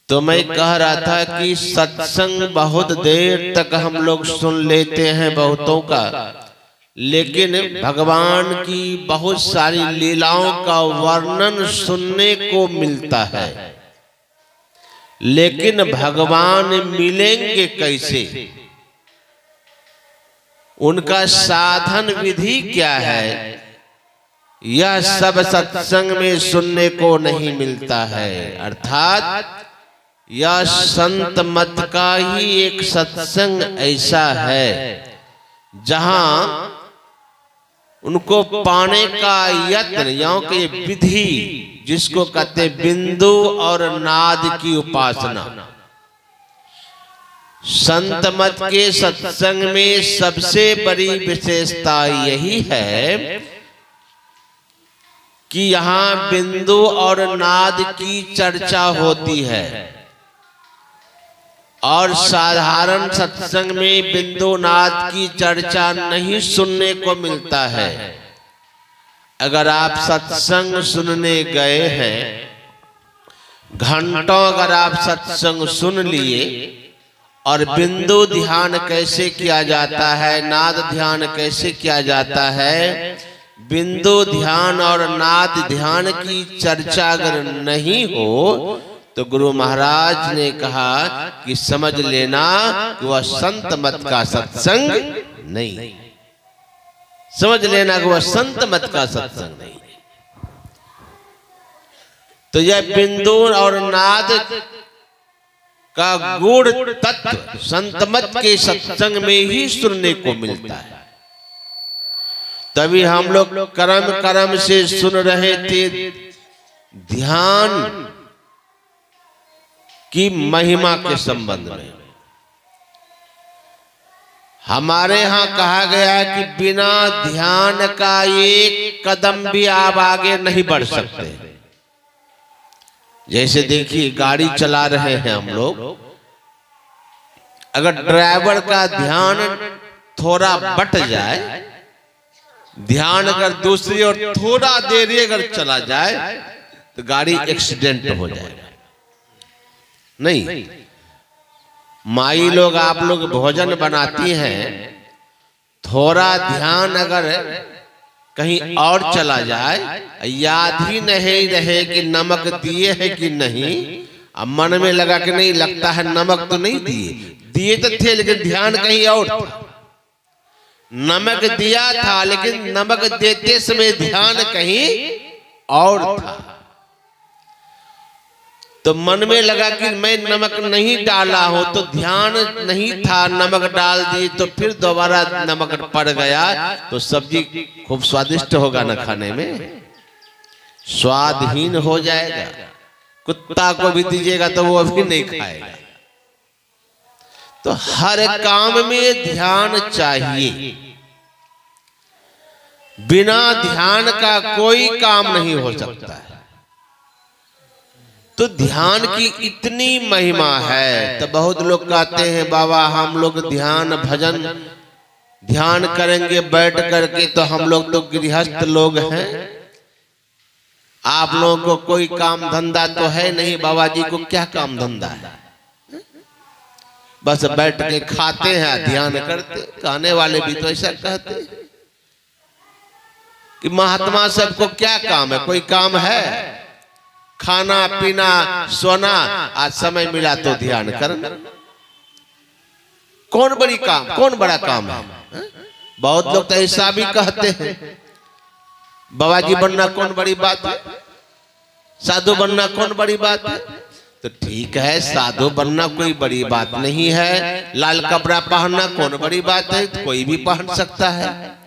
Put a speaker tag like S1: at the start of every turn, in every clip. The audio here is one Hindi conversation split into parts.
S1: तो मैं कह रहा था कि सत्संग बहुत देर तक हम लोग सुन लेते हैं बहुतों का, लेकिन भगवान की बहुत सारी लीलाओं का वर्णन सुनने को मिलता है, लेकिन भगवान मिलेंगे कैसे, उनका साधन विधि क्या है, यह सब सत्संग में सुनने को नहीं मिलता है। अर्थात यह संत मत का ही एक सत्संग ऐसा है जहां उनको पाने का यत्न, यानी कि विधि, जिसको कहते बिंदु और नाद की उपासना। संत मत के सत्संग में सबसे बड़ी विशेषता यही है कि यहाँ बिंदु और नाद की चर्चा होती है, और साधारण सत्संग में बिंदु नाद की चर्चा नहीं सुनने को मिलता है। अगर आप सत्संग सुनने गए हैं, घंटों अगर आप सत्संग सुन लिए और बिंदु ध्यान कैसे किया जाता है, नाद ध्यान कैसे किया जाता है, बिंदु ध्यान और नाद ध्यान की चर्चा अगर नहीं हो तो गुरु महाराज ने कहा कि समझ लेना कि वह संत मत का सत्संग नहीं, समझ लेना कि वह संत मत का सत्संग नहीं। तो यह बिंदु और नाद का गुण तत्व संत मत के सत्संग में ही सुनने को मिलता है। तभी हम लोग कर्म कर्म से सुन रहे थे ध्यान की महिमा के संबंध में। हमारे यहाँ कहा गया कि बिना ध्यान का एक कदम भी आप आगे नहीं बढ़ सकते। जैसे देखिए गाड़ी चला रहे हैं हम लोग, अगर ड्राइवर का ध्यान थोड़ा बट जाए, ध्यान अगर दूसरी और थोड़ा देर अगर चला जाए तो गाड़ी एक्सीडेंट हो जाएगा। नहीं, माई लोग आप लोग भोजन बनाती हैं, थोड़ा ध्यान अगर कहीं और चला जाए, याद ही नहीं रहे कि नमक दिए है कि नहीं, अब मन में लगा कि नहीं, लगता है नमक तो नहीं दिए तो थे, लेकिन ध्यान कहीं और था। नमक दिया था लेकिन नमक देते समय ध्यान कहीं और था। तो मन में लगा कि मैं नमक नहीं डाला हूं, तो ध्यान नहीं था, नमक डाल दिए तो फिर दोबारा नमक पड़ गया, तो सब्जी खूब स्वादिष्ट होगा ना, खाने में स्वादहीन हो जाएगा। कुत्ता को भी दीजिएगा तो वो भी नहीं खाएगा। तो हर काम में ध्यान चाहिए, बिना ध्यान का कोई काम नहीं हो सकता है। तो ध्यान की इतनी महिमा है। तो बहुत लोग कहते हैं बाबा हम लोग ध्यान भजन ध्यान करेंगे बैठ करके, तो हम लोग तो गृहस्थ लोग हैं, आप लोगों को कोई काम धंधा तो है नहीं। बाबा जी को क्या काम धंधा है, बस बैठ के खाते हैं ध्यान करते। कहने वाले भी तो ऐसा कहते हैं कि महात्मा सबको क्या काम है, कोई काम है, खाना पीना सोना, आज समय मिला तो ध्यान करना। कौन बड़ी काम, कौन बड़ा काम है? बहुत लोग तो ऐसा भी कहते हैं बाबा जी बनना कौन बड़ी बात है, साधु बनना कौन बड़ी बात है। तो ठीक है, साधु बनना कोई बड़ी बात नहीं है, लाल कपड़ा पहनना कौन बड़ी बात है, तो कोई भी पहन सकता है।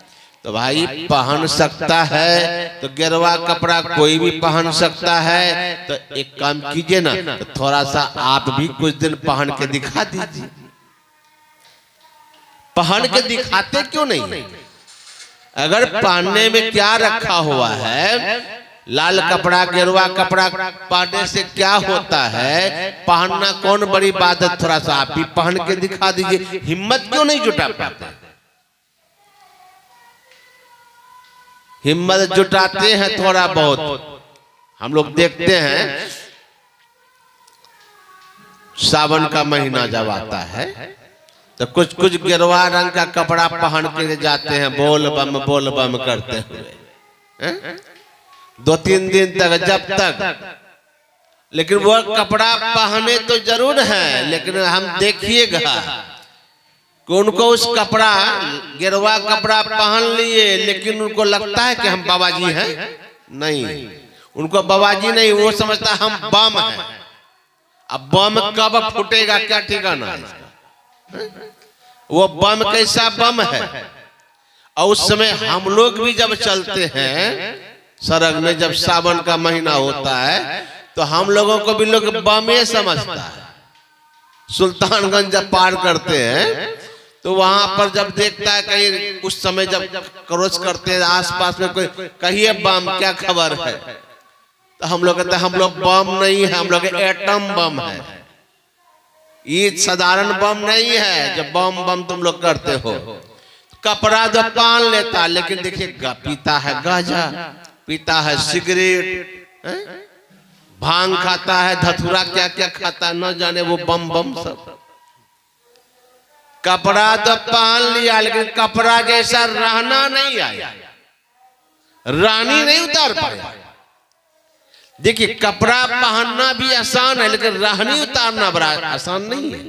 S1: तो भाई पहन सकता है तो गेरुआ कपड़ा कोई भी पहन सकता है। तो एक काम कीजिए ना, तो थोड़ा सा आप भी कुछ दिन पहन के दिखा दीजिए। पहन के दिखाते क्यों नहीं? अगर पहनने में क्या रखा हुआ है, लाल कपड़ा गेरुआ कपड़ा पहनने से क्या होता है, पहनना कौन बड़ी बात है, थोड़ा सा आप भी पहन के दिखा दीजिए। हिम्मत क्यों नहीं जुटा पाते? हिम्मत जुटाते हैं थोड़ा बहुत। हम लोग देखते हैं सावन का महीना जब आता है तो कुछ कुछ गिरवा रंग का कपड़ा पहन के जाते हैं, बोल बम करते हुए 2-3 दिन तक, जब तक। लेकिन वो कपड़ा पहने तो जरूर है, लेकिन हम देखिएगा कि उनको उस कपड़ा, गिरवा कपड़ा पहन लिए, लेकिन उनको लगता है कि हम बाबा जी हैं। नहीं, उनको बाबा जी नहीं, वो समझता हम बम हैं। अब बम कब फूटेगा क्या ठिकाना है इसका? वो बम कैसा बम है। और उस समय हम लोग भी जब चलते हैं सड़क में, जब सावन का महीना होता है, तो हम लोगों को भी लोग बमे समझता है। सुल्तानगंज जब पार करते हैं तो वहां पर जब देखता है कहीं, उस समय जब क्रॉस करते हैं आसपास में कोई, कहिए बम, क्या खबर है, तो हम लोग कहते हैं हम लोग बम नहीं है, हम लोग एटम बम है। ये साधारण बम नहीं है जो बम तुम लोग करते हो। कपड़ा जो पहन लेता, लेकिन देखिए पीता है गांजा, पीता है सिगरेट, भांग खाता है, धतूरा क्या क्या खाता है, न जाने वो बम सब। कपड़ा तो पहन लिया, लेकिन कपड़ा जैसा रहना नहीं आया, रानी नहीं उतार पाया। देखिए कपड़ा पहनना भी आसान है, लेकिन रानी उतारना बड़ा आसान नहीं है।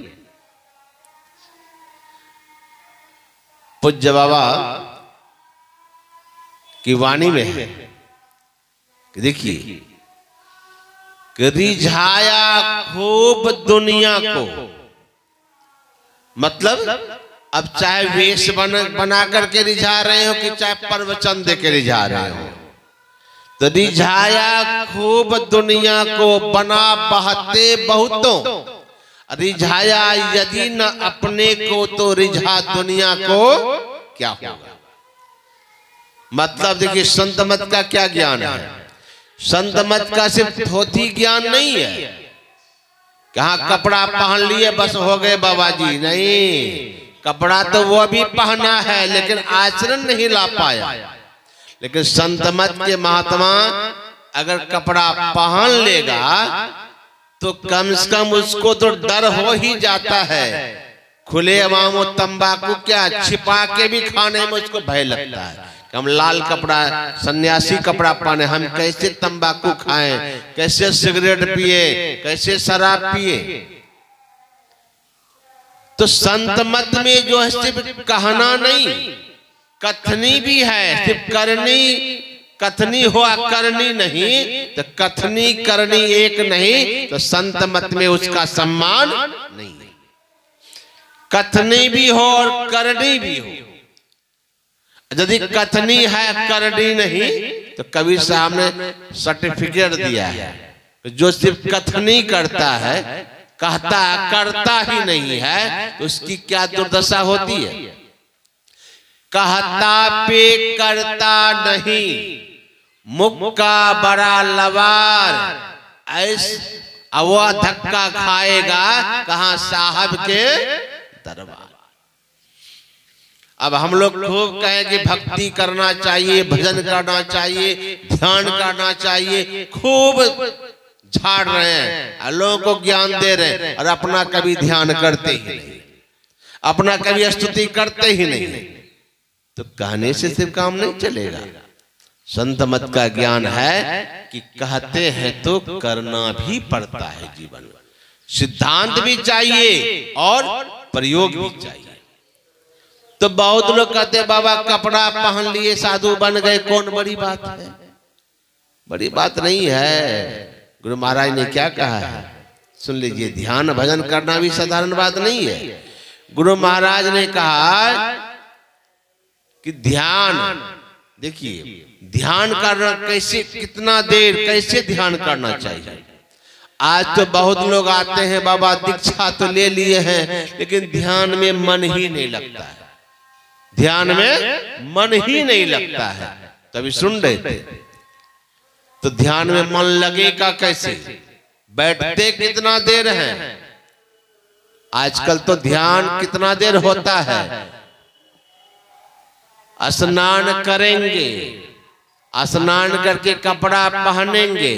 S1: पूज्य बाबा की वाणी में है, देखिए, रिझाया खूब दुनिया को, मतलब अब चाहे वेश बना करके रिझा रहे हो कि चाहे प्रवचन दे के रिझा रहे हो, तो रिझाया खूब दुनिया को, बना बहते बहुतों, रिझाया यदि न अपने को, तो रिझा दुनिया को क्या होगा। मतलब देखिए संत मत का क्या ज्ञान है। संत मत का सिर्फ थोथी ज्ञान नहीं है, कहाँ कपड़ा पहन लिए बस हो गए बाबा जी, नहीं। कपड़ा तो वो भी पहना है, लेकिन आचरण नहीं ला पाया। लेकिन संत मत के महात्मा अगर कपड़ा पहन लेगा तो कम से कम उसको तो डर हो ही जाता है। खुले अवामो तंबाकू क्या छिपा के भी खाने में उसको भय लगता है। हम लाल कपड़ा, सन्यासी कपड़ा पहने, हम कैसे तंबाकू खाएं, कैसे सिगरेट पिए, कैसे शराब पिए। तो संत मत में जो है सिर्फ कहना नहीं, कथनी भी है। सिर्फ करनी, कथनी हुआ करनी नहीं, तो कथनी करनी एक नहीं, तो संत मत में उसका सम्मान नहीं। कथनी भी हो और करनी भी हो। यदि कथनी है करनी नहीं, तो कबीर साहब ने सर्टिफिकेट दिया है, जो सिर्फ कथनी करता है, कहता करता ही नहीं है, तो उसकी क्या दुर्दशा होती है। कहता पे करता नहीं, मुक्का बड़ा लवार, ऐसा वो धक्का खाएगा कहां साहब के दरबार। अब हम लोग खूब कहें कि भक्ति करना चाहिए, भजन करना चाहिए, ध्यान करना चाहिए, खूब झाड़ रहे हैं, लोगों को ज्ञान दे रहे हैं, और अपना कभी ध्यान करते ही नहीं, अपना कभी स्तुति करते ही नहीं। तो कहने से सिर्फ काम नहीं चलेगा। संत मत का ज्ञान है कि कहते हैं तो करना भी पड़ता है जीवन में। सिद्धांत भी चाहिए और प्रयोग भी चाहिए। तो बहुत लोग कहते हैं बाबा कपड़ा पहन लिए साधु बन गए, कौन बड़ी बात है। बड़ी बात नहीं है। गुरु महाराज ने क्या कहा है सुन लीजिए। ध्यान भजन करना भी साधारण बात नहीं है। गुरु महाराज ने कहा कि ध्यान, देखिए ध्यान करना कैसे, कितना देर कैसे ध्यान करना चाहिए। आज तो बहुत लोग आते हैं बाबा दीक्षा तो ले लिए हैं, लेकिन ध्यान में मन ही नहीं लगता है। ध्यान में मन ही नहीं लगता है। तभी सुन रहे थे, तो ध्यान में मन लगेगा कैसे। बैठते कितना देर है आजकल, तो ध्यान कितना देर होता है। स्नान करेंगे, स्नान करके कपड़ा पहनेंगे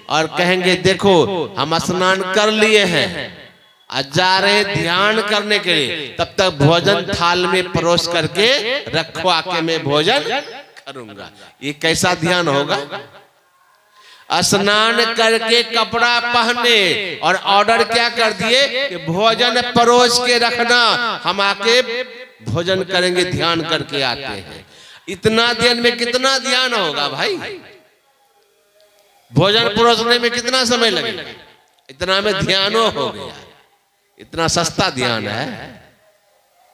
S1: और कहेंगे देखो हम स्नान कर लिए हैं, जा रहे ध्यान करने के लिए, तब तक भोजन थाल में परोस करके रखो, आके मैं भोजन करूंगा। ये कैसा ध्यान होगा? स्नान करके कपड़ा पहने और ऑर्डर क्या कर दिए कि भोजन परोस के रखना, हम आके भोजन करेंगे, ध्यान करके आते हैं। इतना दिन में कितना ध्यान होगा भाई? भोजन परोसने में कितना समय लगेगा? इतना में ध्यानो हो गया। इतना सस्ता ध्यान है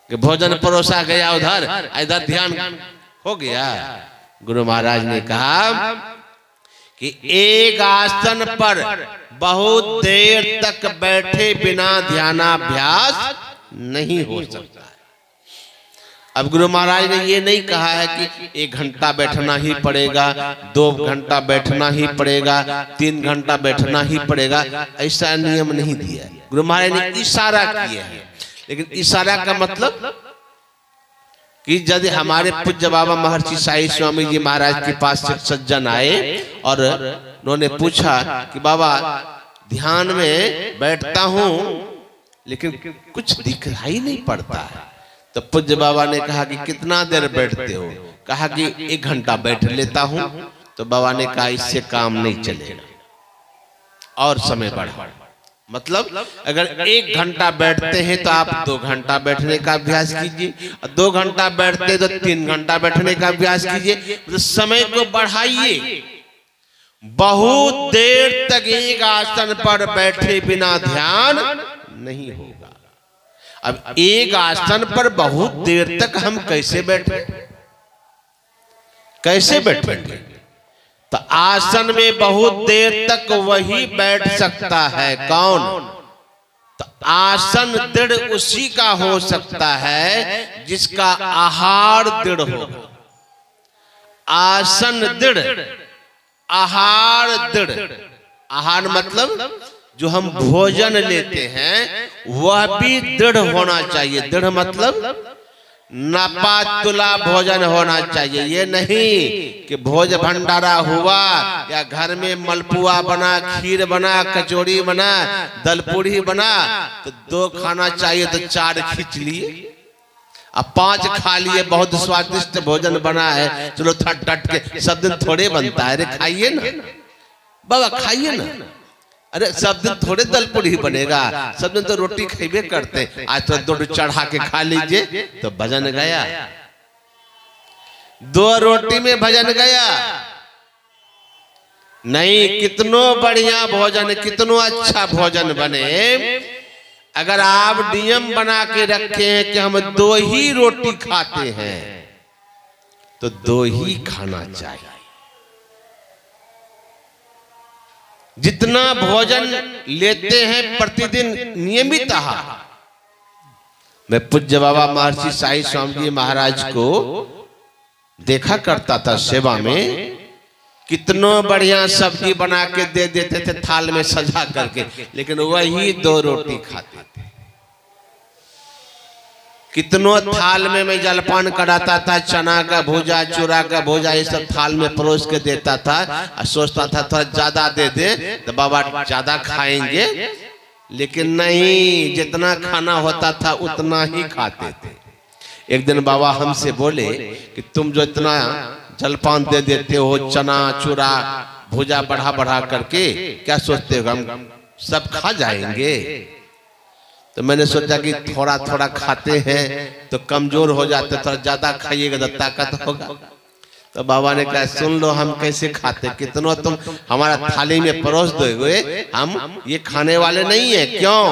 S1: कि भोजन परोसा गया उधर, इधर ध्यान हो गया। गुरु महाराज ने कहा कि एक आसन पर बहुत देर तक बैठे बिना ध्यानाभ्यास नहीं हो सकता है। अब गुरु महाराज ने ये नहीं कहा है कि 1 घंटा बैठना ही पड़ेगा, 2 घंटा बैठना ही पड़ेगा, 3 घंटा बैठना ही पड़ेगा, ऐसा नियम नहीं दिया। गुरु महाराज ने इशारा किया है, लेकिन इशारा का मतलब कि यदि हमारे पूज्य बाबा महर्षि साई स्वामी जी महाराज के पास एक सज्जन आए और उन्होंने पूछा कि बाबा ध्यान में बैठता हूं लेकिन कुछ दिखाई नहीं पड़ता है, तो पूज्य बाबा ने कहा कि कितना देर बैठते हो? कहा कि 1 घंटा बैठ लेता हूं। तो बाबा ने कहा इससे काम नहीं चलेगा और समय बढ़ा। मतलब अगर 1 घंटा बैठते हैं तो आप 2 घंटा बैठने का अभ्यास कीजिए, और 2 घंटा बैठते तो 3 घंटा बैठने का अभ्यास कीजिए। तो समय को बढ़ाइए। बहुत देर तक एक आसन पर बैठे बिना ध्यान नहीं होगा। अब एक आसन पर बहुत देर तक हम कैसे बैठे? कैसे बैठेंगे? तो आसन में बहुत देर तक वही बैठ सकता है। कौन? तो आसन दृढ़ उसी का हो सकता है जिसका आहार दृढ़ हो। आसन दृढ़, आहार दृढ़। आहार मतलब जो हम भोजन लेते हैं वह भी दृढ़ होना चाहिए। दृढ़ मतलब नापा तुला भोजन होना चाहिए। ये नहीं कि भोज भंडारा हुआ या घर में मलपुआ बना, खीर बना, कचौड़ी बना, दलपूड़ी बना, तो 2 खाना चाहिए तो 4 खींच लिए, अब 5 खा लिए। बहुत स्वादिष्ट भोजन बना है, चलो थट थट के। सब दिन थोड़े बनता है, अरे खाइए ना बाबा, खाइए ना। अरे सब दिन थोड़े दलपूड़ी बनेगा, सब दिन तो रोटी खाइबे करते। आज तो 2 चढ़ा के खा लीजिए तो भजन गया। 2 रोटी में भजन गया नहीं। कितनो बढ़िया भोजन, कितनो अच्छा भोजन बने, अगर आप नियम बना के रखे हैं कि हम 2 ही रोटी खाते हैं तो 2 ही खाना चाहिए। जितना भोजन लेते हैं प्रतिदिन नियमित आहार। मैं पूज्य बाबा महर्षि साई स्वामी जी महाराज को देखा करता था सेवा में, कितनो बढ़िया सब्जी बना के दे देते थे थाल में सजा करके, लेकिन वही 2 रोटी खाते थे। कितनों थाल में मैं जलपान कराता था, चना का भूजा, चूरा का भूजा, ये सब थाल में परोस के देता था। और सोचता था थोड़ा ज्यादा दे दे तो बाबा ज्यादा खाएंगे, लेकिन नहीं, जितना खाना होता था उतना ही खाते थे। एक दिन बाबा हमसे बोले कि तुम जो इतना जलपान दे देते हो, चना चूरा भूजा बढ़ा बढ़ा करके, क्या सोचते हो हम सब खा जाएंगे? तो मैंने सोचा कि थोड़ा थोड़ा खाते हैं तो कमजोर हो जाते, थोड़ा ज्यादा खाइएगा तो ताकत होगा। तो बाबा ने कहा सुन लो हम कैसे खाते, कितनों तुम हमारा थाली में परोस दोगे, हम ये खाने वाले नहीं है। क्यों?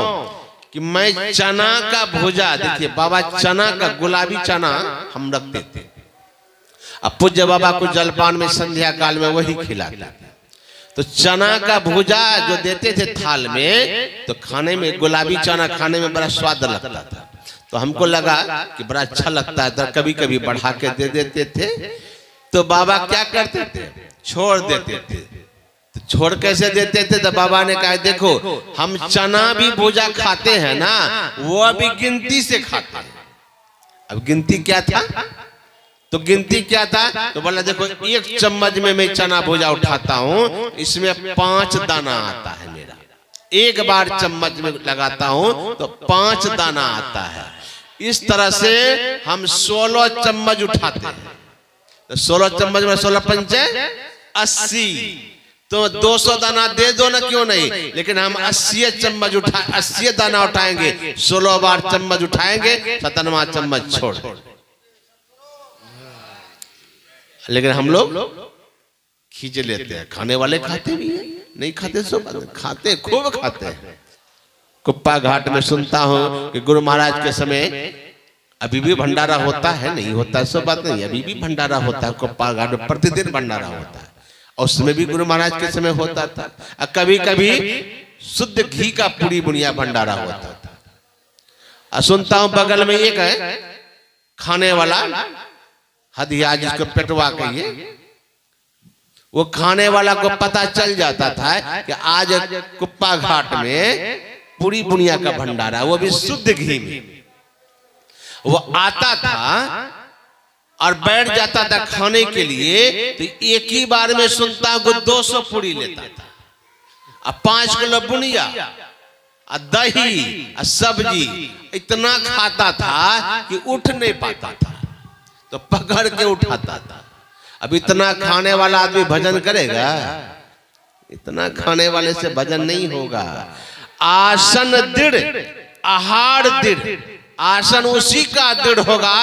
S1: कि मैं चना का भूजा, देखिए बाबा चना का, गुलाबी चना हम रखते थे। अब पूज्य बाबा को जलपान में संध्या काल में वही खिलाते। तो चना का भूजा जो देते थे थाल में, तो खाने में गुलाबी चना खाने में बड़ा स्वाद लगता था। तो हमको लगा कि बड़ा अच्छा लगता है, तो कभी कभी बढ़ा के दे देते थे। तो बाबा क्या करते थे? छोड़ देते थे। तो छोड़ कैसे देते थे? तो बाबा ने कहा देखो हम चना भी भूजा खाते हैं ना, वो अभी गिनती से खाते हैं। अब गिनती क्या था? तो गिनती क्या था? तो बोला देखो 1 चम्मच में मैं चना भूजा उठाता हूं, इसमें 5 दाना आता है मेरा। एक बार चम्मच में लगाता हूं तो 5 दाना आता है। इस तरह से हम 16 चम्मच उठाते हैं। तो 16 चम्मच में 16 पंचे 80, तो 200 दाना दे दो ना, क्यों नहीं, लेकिन हम 80 चम्मच 80 दाना उठाएंगे। 16 बार चम्मच उठाएंगे, 57वां चम्मच छोड़। लेकिन हम लोग खींच लेते हैं। खाने वाले खाते भी हैं, नहीं खाते सो खाते, खूब खाते हैं। कुप्पा घाट में सुनता हूं कि गुरु महाराज के समय अभी भी भंडारा होता है, नहीं होता सो बात नहीं, अभी भी भंडारा होता है। कुप्पा घाट में प्रतिदिन भंडारा होता है, और उसमें भी गुरु महाराज के समय होता था। कभी कभी शुद्ध घी का पूरी बुनिया भंडारा होता था। सुनता हूं बगल में एक है खाने वाला हदिया, जिसको पेटवा कहिए, वो खाने वाला को पता चल जाता था कि आज कुप्पा घाट में पूरी बुनिया का भंडारा, वो भी शुद्ध घी में। वो आता था और बैठ जाता था खाने के लिए, तो एक ही बार में सुनता हूं 200 पूरी लेता था, और 5 किलो बुनिया, और दही और सब्जी इतना खाता था कि उठ नहीं पाता था, तो पकड़ के उठाता था। अब इतना खाने वाला आदमी भजन करेगा? इतना खाने वाले से भजन नहीं होगा। आसन दृढ़, आहार दृढ़। आसन उसी का दृढ़ होगा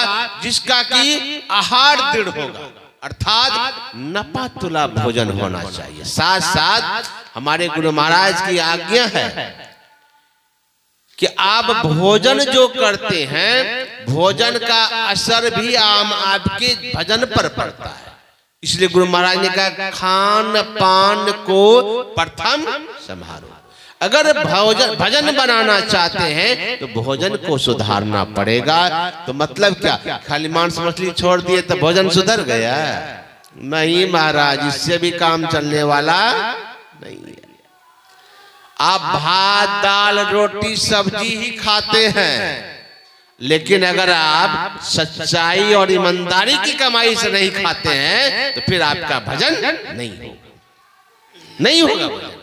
S1: जिसका कि आहार दृढ़ होगा, अर्थात नपा तुला भोजन होना चाहिए। साथ साथ हमारे गुरु महाराज की आज्ञा है कि आप भोजन जो करते हैं, भोजन का असर भी आपके भजन पर पड़ता है। इसलिए गुरु महाराज ने कहा, खान पान को प्रथम संभालो। अगर भजन बनाना चाहते हैं तो भोजन को सुधारना पड़ेगा। तो मतलब क्या, खाली मांस मछली छोड़ दिए तो भोजन सुधर गया? नहीं महाराज, इससे भी काम चलने वाला नहीं है। आप भात दाल रोटी सब्जी ही खाते हैं, लेकिन अगर आप सच्चाई और ईमानदारी की कमाई से नहीं खाते हैं तो फिर आपका भजन नहीं होगा भजन।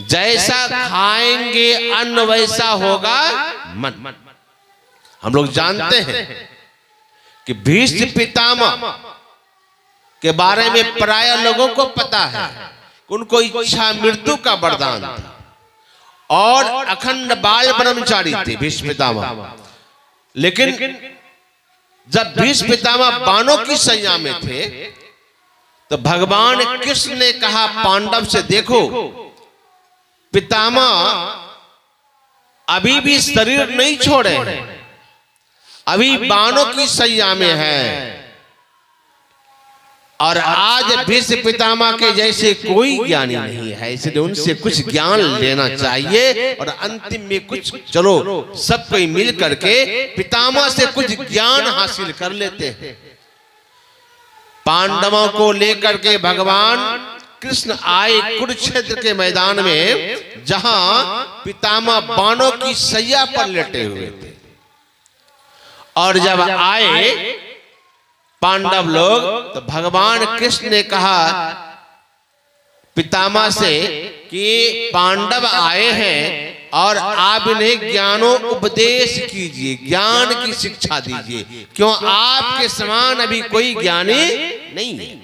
S1: जैसा खाएंगे अन्न वैसा होगा मन। हम लोग जानते हैं कि भीष्म पितामह के बारे में प्राय लोगों को पता है, उनको इच्छा मृत्यु का वरदान था और अखंड बाल ब्रह्मचारी थे भीष्म पितामह। लेकिन जब भीष्म पितामह बाणों की सैया में थे तो भगवान कृष्ण ने कहा पांडव से, देखो पितामह अभी भी शरीर नहीं छोड़े हैं, अभी बाणों की सैया में है, और आज भीष्म पितामह के जैसे कोई ज्ञानी नहीं है, इसलिए उनसे कुछ ज्ञान लेना चाहिए। और अंतिम में कुछ चलो सब कोई मिल करके पितामह से कुछ ज्ञान हासिल कर लेते हैं। पांडवों को लेकर के भगवान कृष्ण आए कुरुक्षेत्र के मैदान में, जहां पितामह बाणों की सैया पर लेटे हुए थे। और जब आए पांडव लोग, तो भगवान कृष्ण ने कहा पितामह से कि पांडव आए हैं और आप इन्हें ज्ञानो उपदेश कीजिए, ज्ञान की शिक्षा दीजिए, क्यों आपके समान अभी कोई ज्ञानी नहीं है।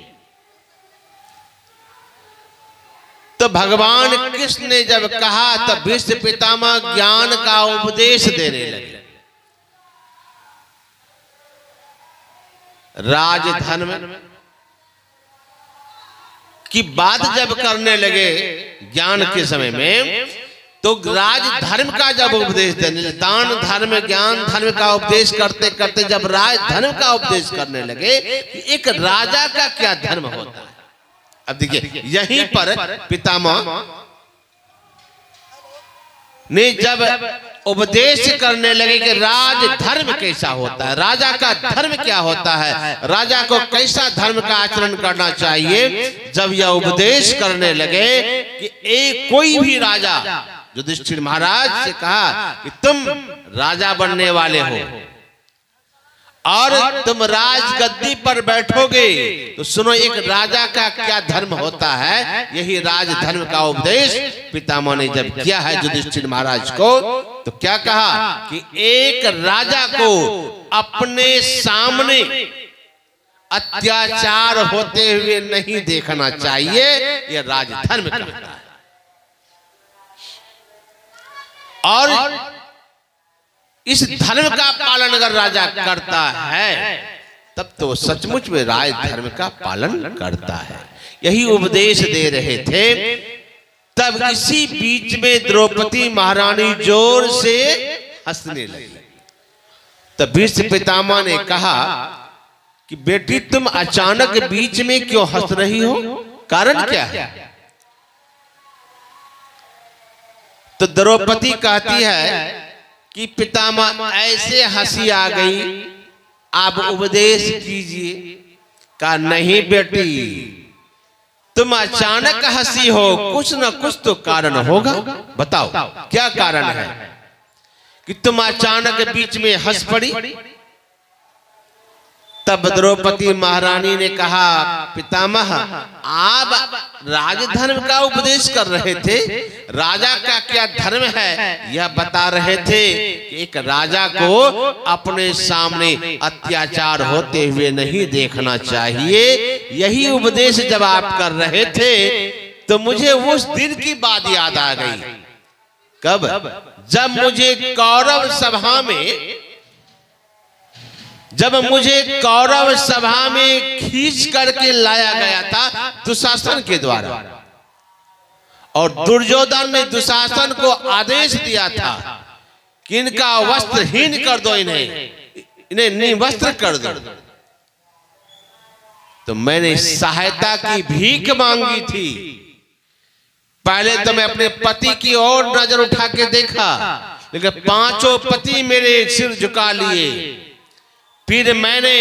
S1: तो भगवान कृष्ण ने जब कहा तब भीष्म पितामह ज्ञान का उपदेश देने लगे। राजधर्म की बात जब करने लगे ज्ञान के समय में, तो राजधर्म का जब उपदेश देने, दान धर्म ज्ञान धर्म का उपदेश करते करते जब राजधर्म का उपदेश करने लगे कि एक राजा का क्या धर्म होता है। अब देखिए यहीं पर पितामह ने जब उपदेश करने लगे कि राज धर्म कैसा होता है, राजा का धर्म क्या होता है, राजा को कैसा धर्म का आचरण करना चाहिए, जब यह उपदेश करने लगे कि एक कोई भी राजा, युधिष्ठिर महाराज से कहा कि तुम राजा बनने वाले हो और तुम राजगद्दी पर बैठोगे तो सुनो एक राजा का क्या धर्म होता है। यही राज धर्म का उपदेश पितामह ने जब किया है युधिष्ठिर महाराज को, तो क्या कहा कि एक राजा को अपने सामने अत्याचार होते हुए नहीं देखना चाहिए, यह राजधर्म कहता है। और इस धर्म का पालन अगर राजा करता है तब तो सचमुच में राज धर्म का पालन करता है। यही उपदेश दे रहे थे। तब इसी बीच में द्रौपदी महारानी जोर से हंसने लगी। तब भीष्म पितामह ने कहा कि बेटी तुम अचानक बीच में क्यों हंस रही हो, कारण क्या है? तो द्रौपदी कहती है कि पितामह ऐसे हंसी आ गई, आप उपदेश कीजिए। कहा नहीं बेटी, तुम अचानक हंसी हो, कुछ न कुछ तो कारण होगा, बताओ क्या कारण है कि तुम अचानक बीच में हंस पड़ी? तब द्रौपदी महारानी ने कहा पितामह आप राजधर्म का उपदेश कर रहे थे, राजा का क्या धर्म है यह बता रहे थे कि एक राजा को अपने सामने अत्याचार होते हुए नहीं देखना चाहिए। यही उपदेश जब आप कर रहे थे तो मुझे उस दिन की बात याद आ गई। कब? जब मुझे कौरव सभा में खींच करके लाया गया था दुशासन के द्वारा, और दुर्योधन ने दुशासन को आदेश दिया था कि इनका वस्त्रहीन कर दो, इन्हें निर्वस्त्र कर दो। तो मैंने सहायता की भीख मांगी थी। पहले तो मैं अपने पति की ओर नजर उठा के देखा, लेकिन पांचों पति मेरे सिर झुका लिए। फिर मैंने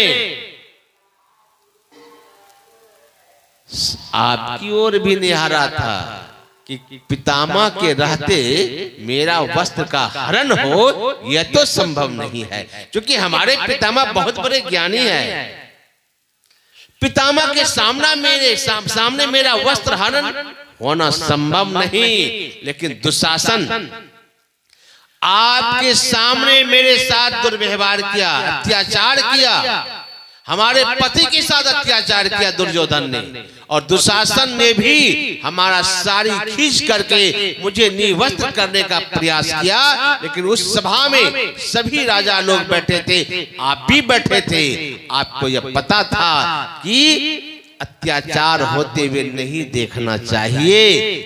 S1: आपकी ओर भी निहारा था कि पितामह के रहते मेरा वस्त्र का हरण हो, यह तो संभव नहीं है, क्योंकि हमारे पितामह बहुत बड़े ज्ञानी हैं। पितामह के सामने मेरा वस्त्र हरण होना संभव नहीं। लेकिन दुशासन आपके सामने मेरे साथ दुर्व्यवहार किया, अत्याचार किया, हमारे पति के साथ अत्याचार किया दुर्योधन ने, और दुशासन ने भी हमारा साड़ी खींच करके मुझे निर्वस्त्र करने का प्रयास किया। लेकिन उस सभा में सभी राजा लोग बैठे थे, आप भी बैठे थे। आपको यह पता था कि अत्याचार होते हुए नहीं देखना चाहिए,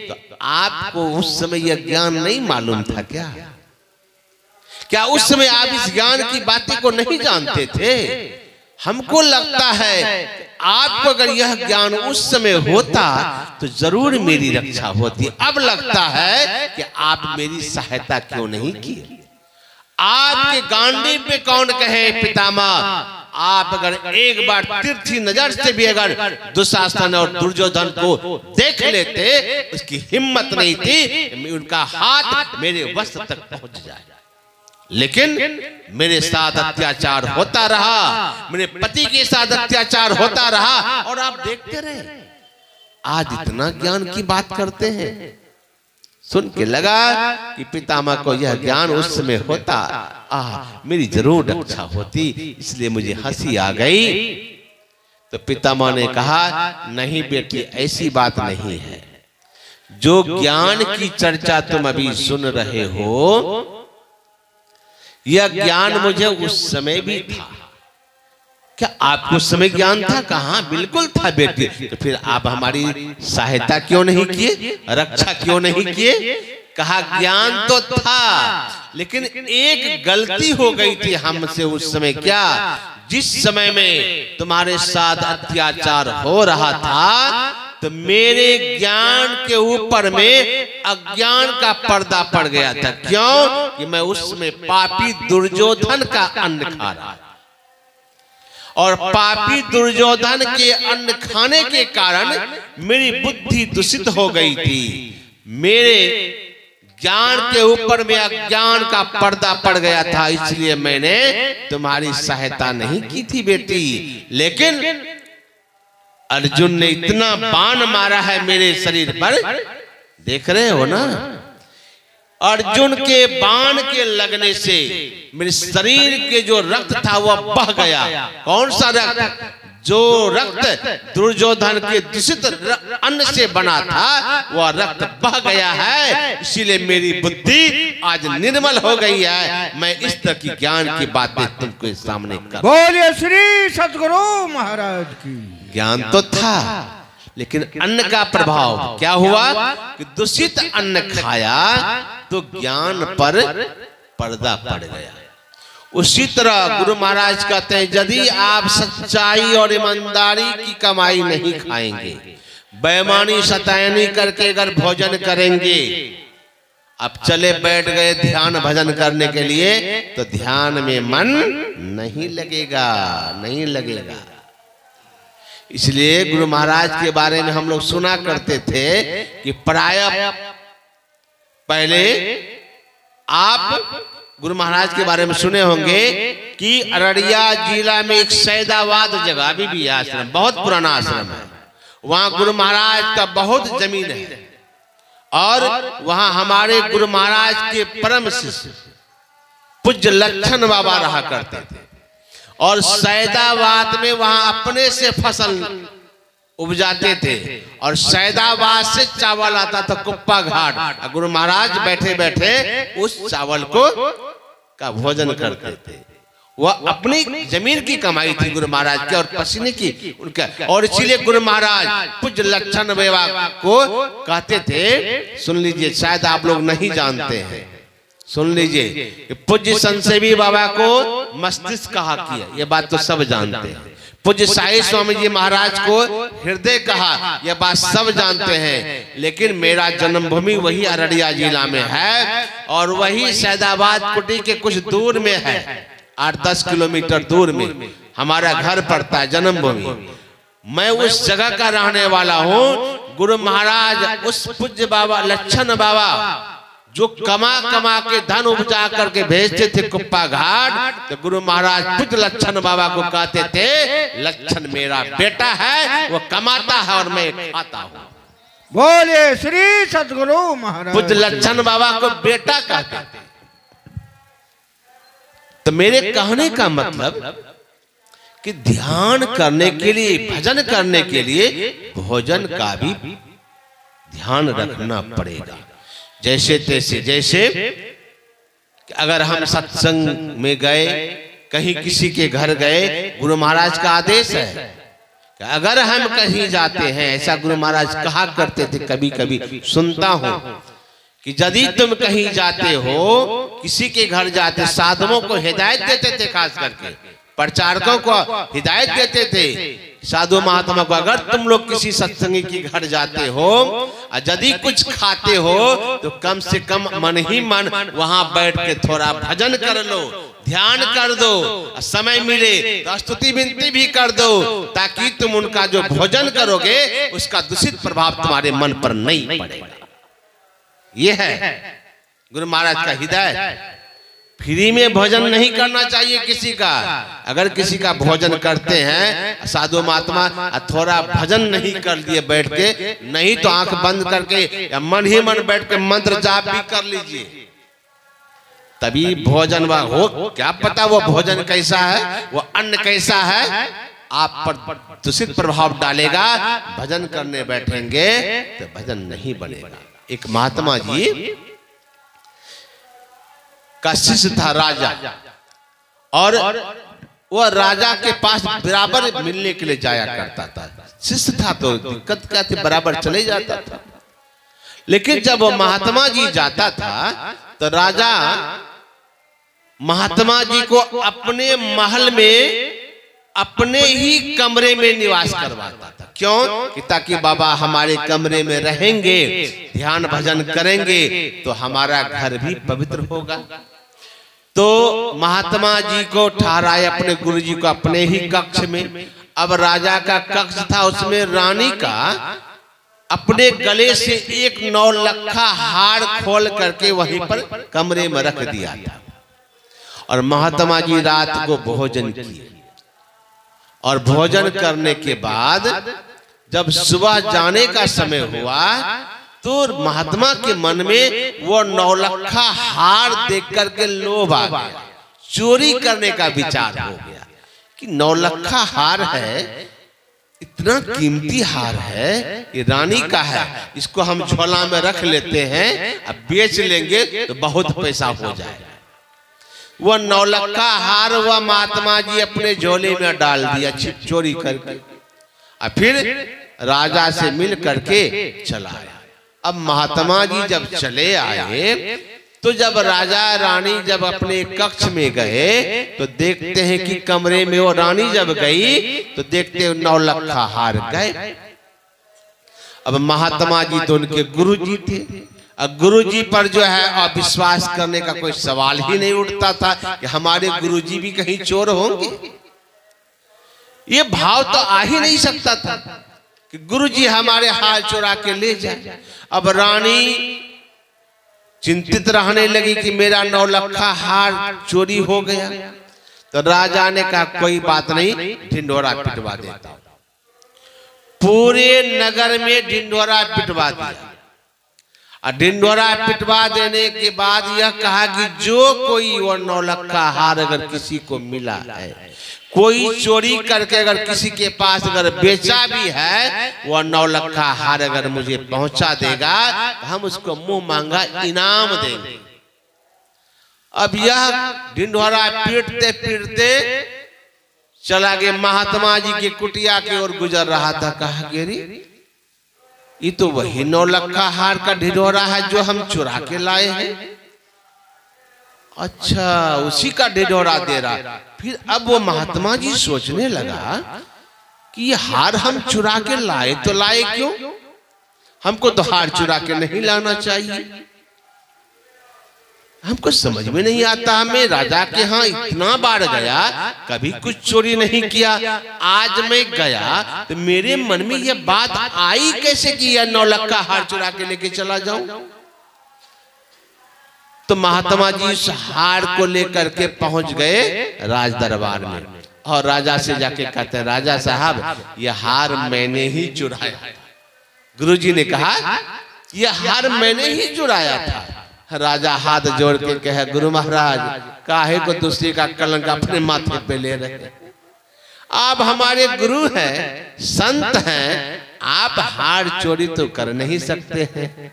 S1: तो आपको उस समय यह ज्ञान नहीं मालूम था क्या उस समय आप इस ज्ञान की बातें को नहीं जानते थे? हमको लगता है आपको अगर यह ज्ञान उस समय होता तो जरूर मेरी रक्षा होती। अब लगता है कि आप मेरी सहायता क्यों नहीं की? आपके गांडीव में कौन कहे पितामह, आप अगर एक बार तिरछी नजर से भी अगर दुशासन और दुर्योधन को देख लेते, उसकी हिम्मत नहीं थी उनका हाथ मेरे वस्त्र तक पहुंच जाए। लेकिन मेरे साथ अत्याचार होता रहा, मेरे पति के साथ अत्याचार होता रहा, और आप देखते रहे। आज इतना ज्ञान की बात करते हैं। सुन के लगा कि पितामह को यह ज्ञान उस समय होता, मेरी जरूर रक्षा होती, इसलिए मुझे हंसी आ गई। तो पितामह ने कहा नहीं बेटी, ऐसी बात नहीं है। जो ज्ञान की चर्चा तुम अभी सुन रहे हो, यह ज्ञान मुझे उस समय भी था। क्या आपको उस समय ज्ञान था? कहाँ, बिल्कुल था बेटी। तो फिर आप हमारी सहायता क्यों नहीं किए, रक्षा क्यों नहीं किए? कहा ज्ञान तो था, लेकिन एक गलती हो गई थी हमसे उस समय। क्या? जिस समय में तुम्हारे साथ अत्याचार हो रहा था तो मेरे ज्ञान के ऊपर में अज्ञान का पर्दा पड़ गया था। क्यों? कि मैं उसमें पापी दुर्योधन का अन्न खा रहा था, और पापी दुर्योधन के अन्न खाने के कारण मेरी बुद्धि दूषित हो गई थी। मेरे ज्ञान के ऊपर में अज्ञान का पर्दा पड़ गया था, इसलिए मैंने तुम्हारी सहायता नहीं की थी बेटी। लेकिन अर्जुन ने इतना बाण मारा है मेरे शरीर पर, देख रहे हो ना। अर्जुन के बाण के लगने से मेरे शरीर के जो रक्त था वह बह गया। कौन सा रक्त? जो रक्त दुर्योधन के दूषित अन्न से बना था वह रक्त बह गया है, इसीलिए मेरी बुद्धि आज निर्मल हो गई है। मैं इस तरह की ज्ञान की बातें तुमको सामने कर।
S2: बोलिए श्री सद्गुरु महाराज की।
S1: ज्ञान तो था, लेकिन अन्न का प्रभाव क्या हुआ कि दूषित अन्न खाया तो ज्ञान पर पर्दा पड़ गया। उसी तरह गुरु महाराज कहते हैं, यदि आप सच्चाई और ईमानदारी की कमाई नहीं खाएंगे, बेईमानी शतैनी करके अगर भोजन करेंगे, अब चले बैठ गए ध्यान भजन करने के लिए, तो ध्यान में मन नहीं लगेगा, नहीं लगेगा। इसलिए गुरु महाराज के बारे में हम लोग सुना करते थे कि प्रायः पहले आप गुरु महाराज के बारे में सुने होंगे कि अररिया जिला में एक सैदाबाद जगह अभी भी आश्रम, बहुत पुराना आश्रम है। वहां गुरु महाराज का बहुत जमीन है और वहां हमारे गुरु महाराज के परम शिष्य पूज्य लक्षण बाबा रहा करते थे। और सैदाबाद में वहां अपने से फसल उपजाते थे और सैदाबाद से चावल आता था कुप्पा घाट। गुरु महाराज बैठे बैठे उस चावल को का भोजन करते थे। वह अपनी जमीन की कमाई थी गुरु महाराज की और पसीने की उनका। और इसीलिए गुरु महाराज पूज्य लक्षण बाबा को कहते थे, सुन लीजिए, शायद आप लोग नहीं जानते हैं, सुन लीजिए, पूज्य संसेवी बाबा को मस्तिष्क कहा किया, यह बात तो सब जानते हैं। पूज्य साई स्वामी जी महाराज को हृदय कहा, यह बात सब जानते हैं। लेकिन मेरा जन्मभूमि वही अररिया जिला में है और वही सैदाबाद कुटी के कुछ दूर में है, 8-10 किलोमीटर दूर में हमारा घर पड़ता है, जन्मभूमि। मैं उस जगह का रहने वाला हूँ। गुरु महाराज उस पूज्य बाबा लक्षण बाबा जो कमा कमा के धन उपजा करके भेजते थे कुप्पा घाट, तो गुरु महाराज पूज्य लक्षण बाबा को कहते थे, लक्षण मेरा बेटा है, वो कमाता है और मैं खाता हूँ।
S2: बोले श्री सद्गुरु महाराज।
S1: पूज्य लक्षण बाबा को बेटा कहते थे। तो मेरे कहने का मतलब कि ध्यान करने के लिए, भजन करने के लिए भोजन का भी ध्यान रखना पड़ेगा। जैसे तैसे, जैसे अगर हम सत्संग में गए, कहीं किसी के घर गए, गुरु महाराज का आदेश है कि अगर हम कहीं जाते हैं, ऐसा गुरु महाराज कहा करते थे, कभी कभी सुनता हूं कि यदि तुम कहीं जाते हो, किसी के घर जाते, साधुओं को हिदायत देते थे, खास करके प्रचारकों को हिदायत देते थे, साधु महात्मा को, अगर तुम लोग किसी सत्संगी के घर जाते हो और यदि कुछ खाते हो तो कम से कम मन ही मन वहां बैठ के थोड़ा भजन कर लो, ध्यान कर दो, समय मिले तो स्तुति विनती भी कर दो, ताकि तुम उनका जो भोजन करोगे उसका दूषित प्रभाव तुम्हारे मन पर नहीं पड़ेगा। यह है गुरु महाराज का हिदायत। फ्री में भोजन नहीं करना चाहिए किसी का। अगर किसी का भोजन करते हैं साधु महात्मा, थोड़ा भजन नहीं कर लिए बैठ के, नहीं तो आंख बंद करके या मन ही मन बैठ के मंत्र जाप भी कर लीजिए, तभी भोजन वह हो। क्या पता वो भोजन कैसा है, वो अन्न कैसा है, आप पर दूषित प्रभाव डालेगा। भजन करने बैठेंगे तो भजन नहीं बनेगा। एक महात्मा जी का शिष्य था राजा, और वह राजा के पास बराबर मिलने के लिए जाया करता था। शिष्य था तो दिक्कत क्या थी, बराबर चले जाता था। लेकिन जब वो महात्मा जी जाता था तो राजा महात्मा जी को अपने महल में, अपने ही कमरे में निवास करवाता था। क्यों? कि ताकि बाबा हमारे कमरे में रहेंगे, ध्यान भजन करेंगे तो हमारा घर भी पवित्र होगा। तो महात्मा जी को ठहराए अपने गुरु जी को अपने ही कक्ष में। अब राजा का कक्ष था, उसमें रानी का अपने गले से एक 9 लखा हार खोल करके वहीं पर कमरे में रख दिया था। और महात्मा जी रात को भोजन किए और भोजन करने के बाद जब सुबह जाने का समय हुआ तो महात्मा के मन में वो 9 लखा हार देख करके लोभ आ गया, चोरी करने का विचार हो गया कि 9 लखा हार है, इतना कीमती हार है, ये रानी का है, इसको हम झोला में रख लेते हैं, अब बेच लेंगे तो बहुत पैसा हो जाएगा। वो 9 लखा हार वह महात्मा जी अपने झोले में डाल दिया चोरी करके, और फिर राजा से मिल करके चला आया। अब महात्मा जी जब चले आए तो जब राजा रानी जब अपने कक्ष में गए तो देखते हैं कि कमरे में वो रानी जब गई तो देखते हैं 9 लखा हार गए। अब महात्मा जी तो उनके गुरु जी थे, अब गुरु जी पर जो है अविश्वास करने का कोई सवाल ही नहीं उठता था कि हमारे गुरु जी भी कहीं चोर होंगे। ये भाव तो आ ही नहीं सकता था कि गुरु जी हमारे हार चुरा के ले जाए। अब रानी चिंतित रहने लगी कि मेरा 9 लखा हार चोरी हो गया। तो राजा ने कहा कोई बात नहीं, ढिंढोरा पिटवा देता। पूरे नगर में ढिंढोरा पिटवा दिया। और ढिंढोरा पिटवा देने के बाद यह कहा कि जो कोई वो 9 लखा हार अगर किसी को मिला है, कोई चोरी करके अगर किसी के पास अगर बेचा भी है, वह 9 लखा हार अगर मुझे पहुंचा देगा तो हम उसको मुंह मांगा इनाम देंगे। अब यह ढिंढोरा पीटते पीटते चला गया महात्मा जी की कुटिया की ओर गुजर रहा था। कहा गिरी ये तो वही 9 लखा हार का ढिंढोरा है जो हम चुरा के लाए हैं। अच्छा, उसी का ढिंढोरा दे रहा। फिर अब वो महात्मा जी सोचने लगा कि ये हार हम चुरा के लाए तो लाए क्यों, हमको तो हार चुरा के नहीं लाना चाहिए। हमको समझ में नहीं आता, हमें राजा के यहाँ इतना बार गया, कभी कुछ चोरी नहीं किया, आज मैं गया तो मेरे मन में यह बात आई कैसे कि यह 9 लखा हार चुरा के लेके चला जाऊं। तो महात्मा जी उस हार को लेकर के पहुंच गए राज दरबार में और राजा से जाके कहते हैं राजा साहब यह हार मैंने ही चुराया। गुरुजी ने कहा यह हार मैंने ही चुराया था। राजा हाथ जोड़ के कहे गुरु महाराज काहे को दूसरे का कलंक अपने माथे पे ले रहे, आप हमारे गुरु हैं, संत हैं, आप हार चोरी तो कर नहीं सकते हैं।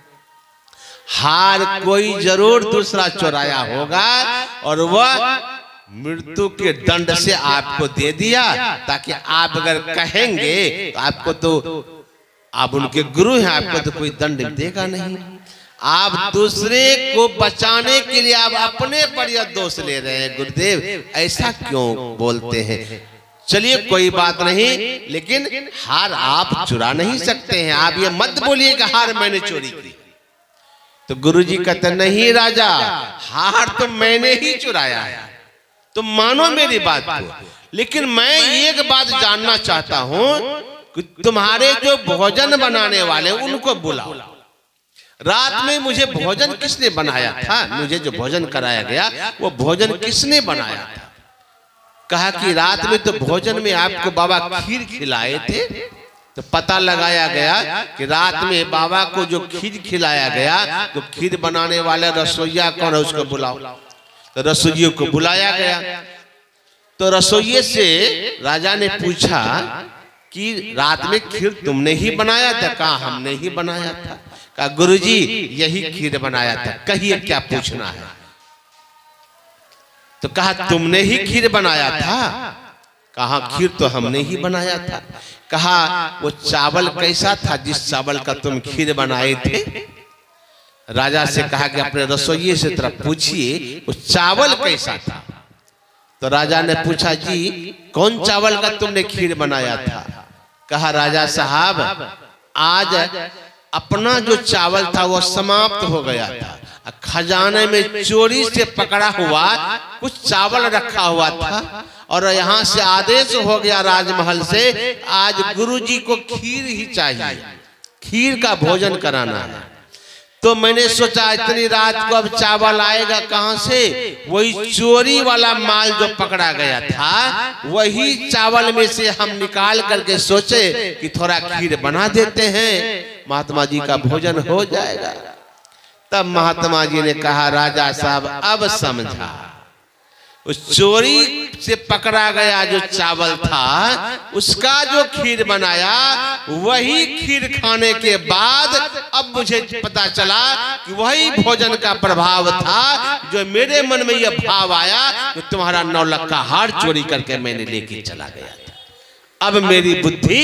S1: हार कोई जरूर दूसरा चुराया होगा और वह मृत्यु के दंड से आपको दे दिया ताकि आप अगर कहेंगे तो आपको तो आप उनके गुरु हैं, आपको तो कोई दंड देगा नहीं। आप दूसरे को बचाने के लिए आप अपने पर यह दोष ले रहे हैं। गुरुदेव ऐसा क्यों बोलते हैं? चलिए कोई बात नहीं, लेकिन हार आप चुरा नहीं सकते हैं। आप ये मत बोलिए कि हार मैंने चोरी की। तो गुरुजी कहते नहीं राजा, हार तो मैंने ही चुराया है, तो मानो मेरी बात को, लेकिन मैं एक बात जानना चाहता हूं कि तुम्हारे जो भोजन बनाने वाले उनको बुलाओ। रात में मुझे भोजन किसने बनाया था? मुझे जो भोजन कराया गया वो भोजन किसने बनाया था? कहा कि रात में तो भोजन में आपको बाबा खीर खिलाए थे। तो पता लगाया गया कि रात में बाबा को जो खीर खिलाया गया तो खीर बनाने वाले रसोइया कौन है उसको बुलाओ। तो रसोइयों को बुलाया गया। तो रसोइये से राजा ने पूछा कि रात में खीर तुमने ही बनाया था? कहा हमने ही बनाया था। कहा गुरुजी यही खीर बनाया था, कहिए क्या पूछना है? तो कहा तुमने ही खीर बनाया था? कहा खीर तो हमने ही बनाया था। कहा वो चावल कैसा था जिस चावल का तुम खीर बनाए थे? राजा से कहा कि अपने रसोइये से तरफ पूछिए वो चावल कैसा था। तो राजा ने पूछा जी कौन चावल का तुमने खीर बनाया था? कहा राजा साहब आज अपना जो चावल था वो समाप्त हो गया था, खजाने में चोरी से पकड़ा हुआ कुछ चावल रखा हुआ था और यहाँ से आदेश हो गया राजमहल से आज गुरुजी को खीर ही चाहिए। खीर का भोजन कराना है। तो मैंने सोचा इतनी रात को अब चावल आएगा कहां से? वही चोरी वाला माल जो पकड़ा गया था वही चावल में से हम निकाल करके सोचे कि थोड़ा खीर बना देते हैं, महात्मा जी का भोजन हो जाएगा। तब महात्मा जी ने कहा, राजा साहब अब समझा, उस चोरी से पकड़ा गया जो चावल था उसका जो खीर बनाया वही खीर खाने के बाद अब मुझे पता चला कि वही भोजन का प्रभाव था जो मेरे मन में यह भाव आया कि तुम्हारा 9 लाख का हार चोरी करके मैंने लेके चला गया। अब मेरी बुद्धि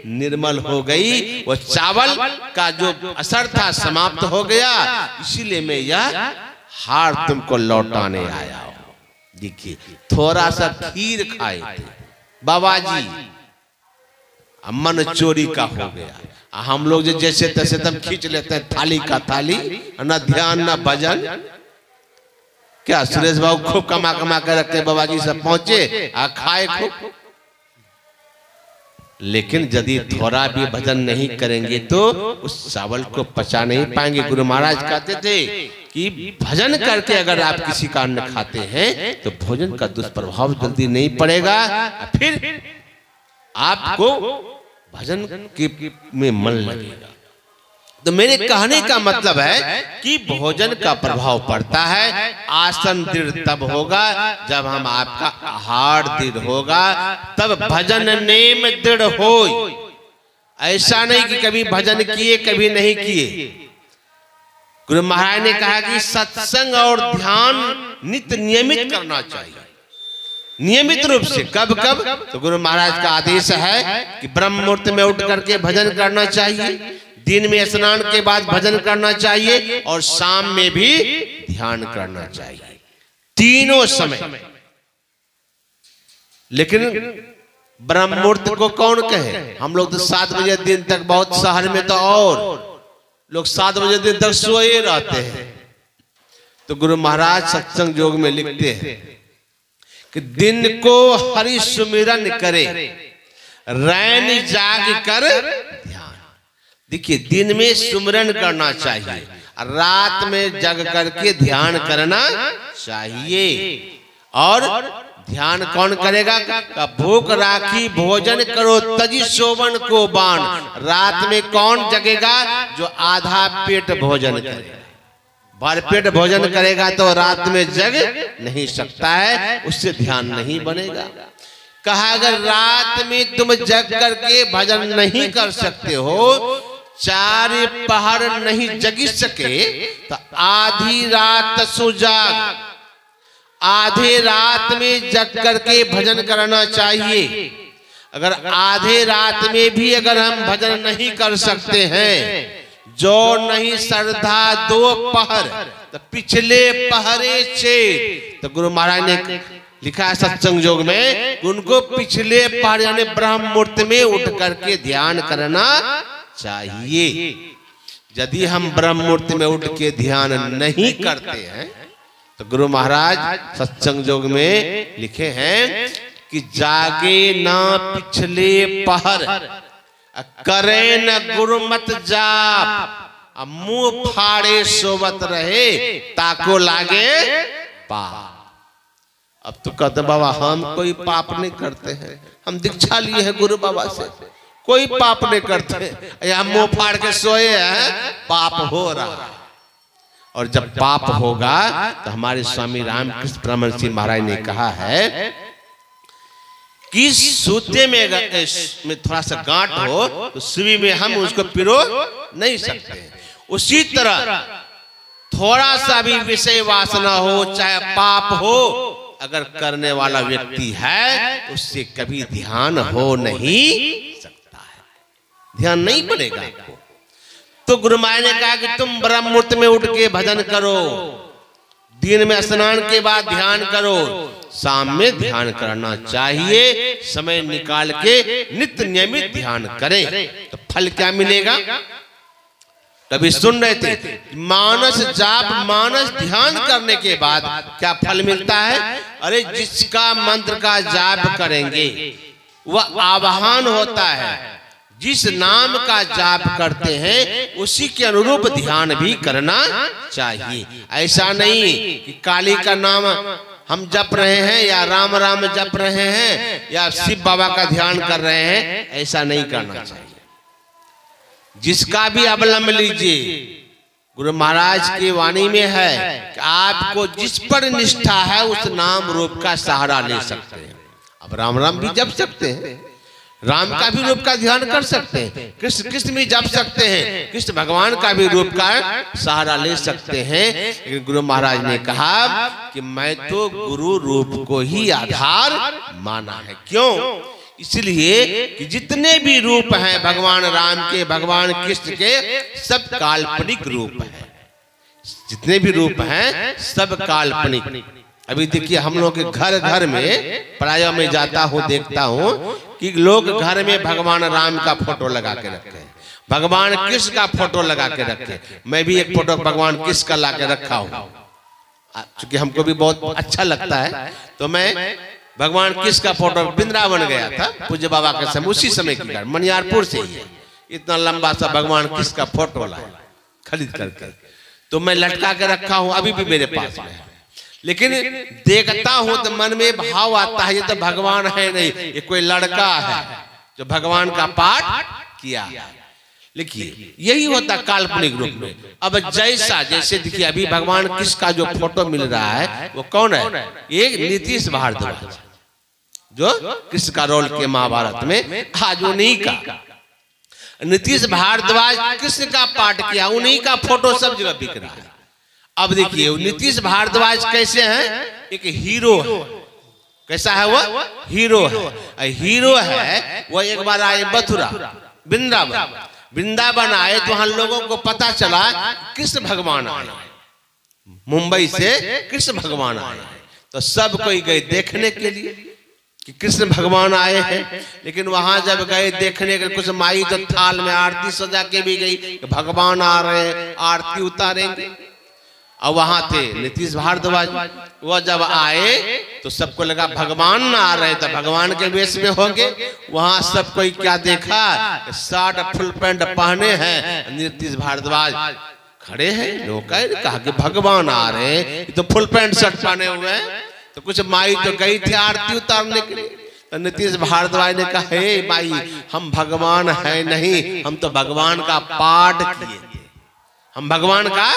S1: निर्मल हो गई, वो चावल का जो असर था समाप्त हो गया, इसीलिए मैं यह हार तुमको लौटाने आया हूं। देखिए थोड़ा सा खीर खाए थे बाबा जी, मन चोरी का हो गया। हम लोग जो जैसे तैसे तब खींच लेते हैं थाली का थाली, ना ध्यान ना भजन। क्या सुरेश बाबू खूब कमा कमा कर रखते बाबा जी सब पहुंचे खाए खूब, लेकिन यदि थोड़ा भी भजन नहीं करेंगे तो उस चावल को पचा नहीं पाएंगे। गुरु महाराज कहते थे कि भजन करके अगर आप किसी का अन्न खाते हैं तो भोजन का दुष्प्रभाव जल्दी नहीं पड़ेगा, फिर आपको भजन के में मन लगेगा। तो मेरे कहने का मतलब है कि भोजन का प्रभाव पड़ता है। आसन दृढ़ तब होगा जब हम आपका आहार दृढ़ होगा, तब भजन नेम दृढ़ हो। ऐसा नहीं कि कभी भजन किए कभी नहीं किए। गुरु महाराज ने कहा कि सत्संग और ध्यान नित्य नियमित करना चाहिए, नियमित रूप से। कब कब? तो गुरु महाराज का आदेश है कि ब्रह्म मुहूर्त में उठ करके भजन करना चाहिए, दिन में स्नान के बाद भजन करना चाहिए और शाम में भी ध्यान करना चाहिए, तीनों समय। लेकिन ब्रह्म मुहूर्त को कौन कहे? हम लोग तो 7 बजे दिन तक, बहुत शहर में तो और लोग 7 बजे दिन तक सोए रहते हैं। तो गुरु महाराज सत्संग योग में लिखते हैं कि दिन को हरि सुमिरन करे, रैन जाग कर ध्यान। देखिए दिन में सुमिरन करना चाहिए, रात में जग करके ध्यान करना चाहिए। और ध्यान कौन करेगा? का भूख राखी भोजन करो तजी सोवन को बाण। रात में कौन जगेगा? जो आधा पेट भोजन करेगा। भरपेट भोजन करेगा तो रात में जग नहीं सकता है, उससे ध्यान नहीं बनेगा। कहा अगर रात में तुम जग करके भजन नहीं कर सकते हो, 4 पहर नहीं जगी सके, तो आधी रात सो जाग। आधे रात में जग करके भजन करना चाहिए। अगर आधे रात में भी अगर हम भजन नहीं कर सकते हैं, जो नहीं श्रद्धा 2 पहर तो पिछले पहरे 6। तो गुरु महाराज ने लिखा है सत्संग योग में, उनको पिछले पहर यानी ब्रह्म मुहूर्त में उठ करके ध्यान करना चाहिए। यदि हम ब्रह्म मुहूर्त में उठ के ध्यान नहीं करते हैं तो गुरु महाराज सत्संग योग में लिखे हैं कि जागे ना पिछले पहर, करे न गुरुमत जाप, मुंह फाड़े सोवत रहे, ताको लागे पाप। अब तो कहते बाबा हम कोई पाप नहीं करते हैं, हम दीक्षा लिए हैं गुरु बाबा से, कोई पाप नहीं करते, या मुंह फाड़ के सोए हैं, पाप हो रहा है। और जब पाप होगा तो हमारे स्वामी रामकृष्ण परमहंस महाराज ने कहा है कि सूते में थोड़ा सा गांठ हो तो सुई में हम उसको पिरो नहीं सकते। उसी तरह थोड़ा सा भी विषय वासना हो, चाहे पाप हो, अगर करने वाला व्यक्ति है उससे कभी ध्यान हो नहीं सकता है, ध्यान नहीं बनेगा आपको। तो गुरु महाराज ने कहा कि तुम ब्रह्म मुहूर्त में उठ के भजन करो, दिन में स्नान के बाद ध्यान करो, शाम में ध्यान करना चाहिए। समय निकाल के नित्य नियमित ध्यान करें तो फल क्या मिलेगा? कभी सुन रहे थे मानस जाप, मानस ध्यान करने के बाद क्या फल मिलता है? अरे जिसका मंत्र का जाप करेंगे वह आवाहन होता है, जिस नाम का जाप करते हैं उसी के अनुरूप ध्यान भी करना चाहिए। ऐसा नहीं कि काली का नाम हम जप रहे हैं या राम राम जप रहे हैं या शिव बाबा का ध्यान कर रहे हैं, ऐसा नहीं करना चाहिए। जिसका भी अवलंब लीजिए, गुरु महाराज की वाणी में है कि आपको जिस पर निष्ठा है उस नाम रूप का सहारा ले सकते हैं। अब राम राम भी जप सकते हैं, राम का भी रूप का ध्यान कर सकते हैं, कृष्ण कृष्ण भी जप सकते हैं, कृष्ण भगवान का भी रूप का सहारा ले सकते हैं। लेकिन गुरु महाराज ने कहा कि मैं तो गुरु रूप को ही आधार माना है। क्यों? इसलिए कि जितने भी रूप हैं भगवान राम के, भगवान कृष्ण के, सब काल्पनिक रूप हैं। जितने भी रूप हैं सब काल्पनिक। अभी देखिए हम लोग के घर घर में प्राय में जाता हूँ, देखता हूँ कि लोग घर में भगवान राम का फोटो लगा के रखे हैं, भगवान कृष्ण का फोटो लगा के रखे। मैं भी एक फोटो भगवान कृष्ण का ला के रखा हूँ, क्योंकि हमको भी बहुत अच्छा लगता है। तो मैं भगवान कृष्ण का फोटो वृंदावन गया था पूज्य बाबा के समय, उसी समय की घर मनियारपुर से ही है, इतना लंबा सा भगवान कृष्ण का फोटो लाया खरीद करके, तो मैं लटका के रखा हूँ, अभी भी मेरे पास में है। लेकिन देखता हूं तो मन में भाव आता है ये तो भगवान है नहीं, ये कोई लड़का है जो भगवान का पाठ किया है। लिखिए यही होता काल्पनिक रूप में। अब जैसा जैसे देखिए अभी भगवान कृष्ण का जो फोटो मिल रहा है वो कौन है? एक नीतीश भारद्वाज जो कृष्ण का रोल किया महाभारत में, आज उन्हीं का नीतीश भारद्वाज कृष्ण का पाठ किया, उन्हीं का फोटो सब जगह बिक रहा है। अब देखिए नीतीश भारद्वाज कैसे हैं? एक हीरो है। कैसा है वो? हीरो है। हीरो है वो एक बार आए मथुरा वृंदावन, वृंदावन आए तो हम लोगों को पता चला कृष्ण भगवान आए, मुंबई से कृष्ण भगवान आए, तो सब कोई गए देखने के लिए कि कृष्ण भगवान आए हैं। लेकिन वहां जब गए देखने के कुछ माई तो थाल में आरती सजा के भी गई कि भगवान आ रहे हैं, आरती उतारेंगे। और वहां थे नीतीश भारद्वाज, वो जब आए तो सबको लगा भगवान ना आ रहे तो भगवान के वेश में होंगे। वहां सब कोई क्या देखा, शर्ट फुल पैंट पहने हैं, नीतीश भारद्वाज खड़े हैं। लोग कहा कि भगवान आ रहे हैं, तो फुल पैंट शर्ट पहने हुए हैं। तो कुछ माई तो गई थी आरती उतारने के लिए, तो नीतीश भारद्वाज ने कहा हे माई हम भगवान है नहीं, हम तो भगवान का पाठ किए थे, हम भगवान का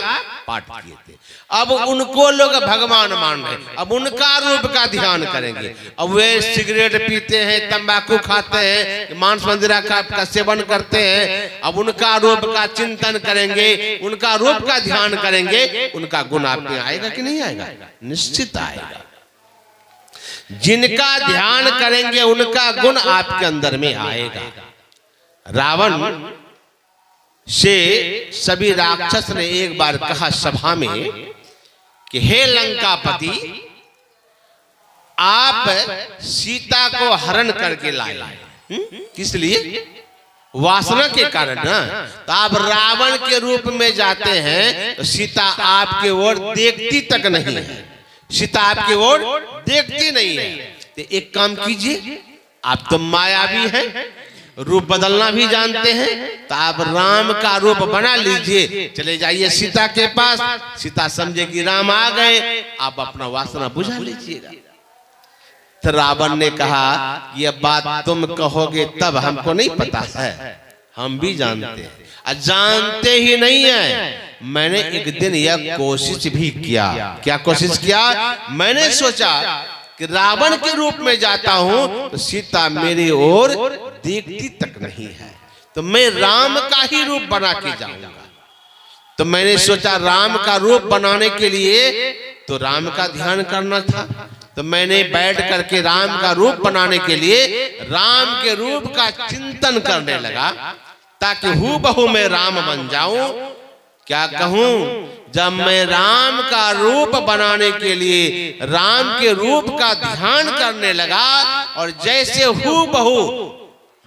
S1: पाठ किए थे। अब उनको लोग भगवान मान रहे, अब उनका रूप का ध्यान करेंगे। अब वे सिगरेट पीते हैं, तंबाकू खाते हैं, मांस मंदिरा का सेवन करते हैं। अब उनका रूप का चिंतन करेंगे, उनका रूप का ध्यान करेंगे, उनका गुण आप में आएगा कि नहीं आएगा? निश्चित आएगा। जिनका ध्यान करेंगे उनका गुण आपके अंदर में आएगा। रावण से सभी राक्षस ने एक बार कहा सभा में कि हे लंकापति, आप सीता को हरण करके लाए, किस लिए? वासना के कारण ना। तो आप रावण के रूप में जाते हैं तो सीता आपके ओर देखती तक नहीं है, सीता आपकी ओर देखती नहीं है। तो एक काम कीजिए, आप तो मायावी हैं, रूप बदलना भी जानते हैं, तो आप राम का रूप बना लीजिए, चले जाइए सीता के पास, सीता समझेगी राम आ गए, आप अपना वासना बुझा लीजिएगा। तो रावण ने कहा ये बात तुम कहोगे तब हमको नहीं पता है, हम भी जानते हैं। जानते ही नहीं है, मैंने एक दिन यह कोशिश भी किया। क्या कोशिश किया? मैंने सोचा कि रावण के रूप में जाता हूं तो सीता मेरी ओर देखती तक नहीं है, तो मैं राम का ही रूप बना के जाऊंगा। तो मैंने सोचा राम का रूप बनाने के लिए तो राम का ध्यान करना था, तो मैंने बैठ करके राम का रूप बनाने के लिए राम के रूप का चिंतन करने लगा, ताकि हूबहू मैं राम बन जाऊं। क्या कहूं, जब मैं राम का रूप बनाने के लिए राम के रूप का ध्यान करने लगा और जैसे हूबहू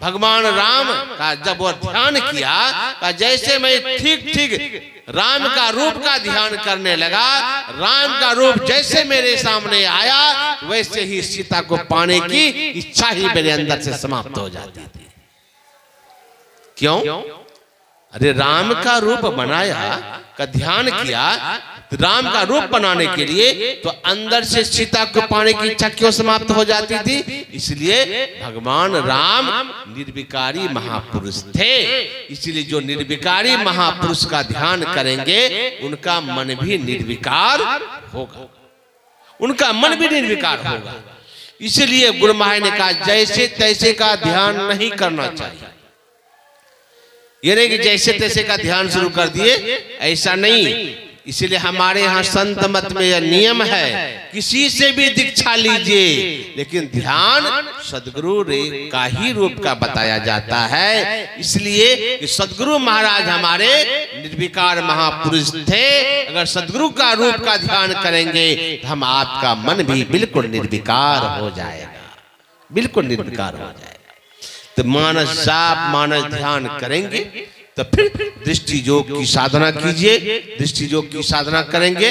S1: भगवान राम का जब वो ध्यान किया, जैसे मैं ठीक ठीक राम का रूप का ध्यान करने लगा, राम का रूप जैसे मेरे सामने आया वैसे ही सीता को पाने की इच्छा ही मेरे अंदर से समाप्त हो जाती थी। क्यों? अरे राम का रूप बनाया, का ध्यान किया, राम का रूप बनाने के लिए तो अंदर से सीता को पाने की इच्छा क्यों समाप्त हो जाती थी? इसलिए भगवान राम निर्विकारी महापुरुष थे। इसलिए जो निर्विकारी महापुरुष का ध्यान करेंगे उनका मन भी निर्विकार होगा, उनका मन भी निर्विकार होगा। इसलिए गुरु महाराज ने कहा जैसे तैसे का ध्यान नहीं करना चाहिए। ये नहीं कि जैसे तैसे का ध्यान शुरू कर दिए, ऐसा नहीं। इसीलिए हमारे यहाँ संत मत में यह नियम है, किसी से भी दीक्षा लीजिए लेकिन ध्यान सदगुरु का ही रूप का बताया जाता है। इसलिए कि सदगुरु महाराज हमारे निर्विकार महापुरुष थे। अगर सदगुरु का रूप का ध्यान करेंगे तो हम आपका मन भी बिल्कुल निर्विकार हो जाएगा, बिल्कुल निर्विकार हो जाएगा। तो मानस जाप मानस ध्यान करेंगे तो फिर दृष्टि योग की साधना कीजिए। दृष्टि योग की साधना करेंगे,